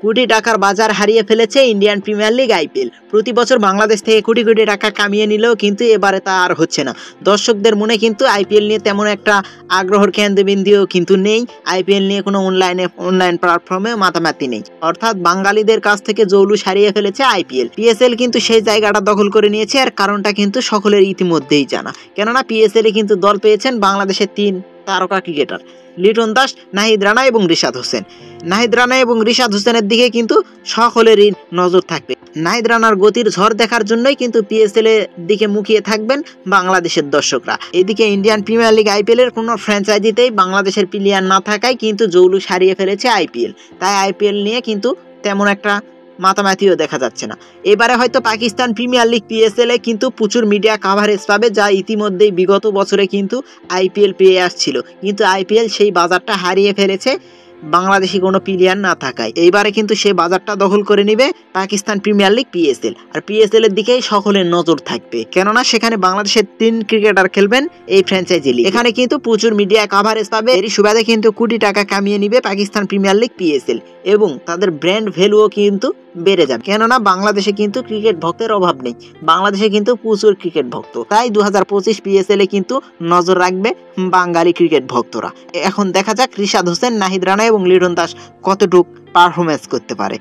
কোটি টাকার বাজার হারিয়ে ফেলেছে ইন্ডিয়ান প্রিমিয়ার লিগ আইপিএল। প্রতি বছর বাংলাদেশ থেকে কোটি কোটি টাকা কামিয়ে নিলেও কিন্তু এবারে তা আর হচ্ছে না। দর্শকদের মনে কিন্তু আইপিএল নিয়ে তেমন একটা আগ্রহের কেন্দ্রবিন্দুও কিন্তু নেই। আইপিএল নিয়ে কোনো অনলাইন প্ল্যাটফর্মে মাতামাতি নেই। অর্থাৎ বাঙালিদের কাছ থেকে জৌলুস হারিয়ে ফেলেছে আইপিএল। পিএসএল কিন্তু সেই জায়গাটা দখল করে নিয়েছে। আর কারণটা কিন্তু সকলের ইতিমধ্যেই জানা, কেননা পিএসএল এ কিন্তু দল পেয়েছেন বাংলাদেশের 3 তারকা ক্রিকেটার, লিটন দাস, নাহিদ রানা এবং রিশাদ হোসেন। নাহিদ রানা এবং রিশাদ হোসেনের দিকে কিন্তু সকলেরই নজর থাকবে। নাহিদ রানার গতির ঝড় দেখার জন্যই কিন্তু পিএসএল এর দিকে মুখিয়ে থাকবেন বাংলাদেশের দর্শকরা। এদিকে ইন্ডিয়ান প্রিমিয়ার লিগ আইপিএল এর কোনো ফ্র্যাঞ্চাইজিতেই বাংলাদেশের প্লেয়ার না থাকায় কিন্তু জৌলুস হারিয়ে ফেলেছে আইপিএল। তাই আইপিএল নিয়ে কিন্তু তেমন একটা মাতামাতিও দেখা যাচ্ছে না। এবারে হয়তো পাকিস্তান প্রিমিয়ার লিগ পিএসএল এ কিন্তু প্রচুর মিডিয়া কাভারেজ পাবে, যা ইতিমধ্যেই বিগত বছরে কিন্তু আইপিএল পেয়ে আসছিল। কিন্তু আইপিএল সেই বাজারটা হারিয়ে ফেলেছে বাংলাদেশি কোনো প্লেয়ার না থাকায়। এইবারে কিন্তু সে বাজারটা দখল করে নিবে পাকিস্তান প্রিমিয়ার লিগ পিএসএল। আর পিএসএল এর দিকেই সকলের নজর থাকবে, কেননা সেখানে বাংলাদেশের 3 ক্রিকেটার খেলবেন এই ফ্র্যাঞ্চাইজি লিগ। এখানে কিন্তু প্রচুর মিডিয়া কাভারেজ পাবে। এরই সুবাদে কিন্তু কোটি টাকা কামিয়ে নিবে পাকিস্তান প্রিমিয়ার লিগ পিএসএল এবং তাদের ব্র্যান্ড ভ্যালুও কিন্তু বেড়ে যাবে, কেননা বাংলাদেশে কিন্তু ক্রিকেট ভক্তের অভাব নেই। বাংলাদেশে কিন্তু প্রচুর ক্রিকেট ভক্ত, তাই 2025 পিএসএল এ কিন্তু নজর রাখবে বাঙালি ক্রিকেট ভক্তরা। এখন দেখা যাক রিশাদ হোসেন, নাহিদ রানা এবং লিটন দাস কতটুকু পারফরমেন্স করতে পারে।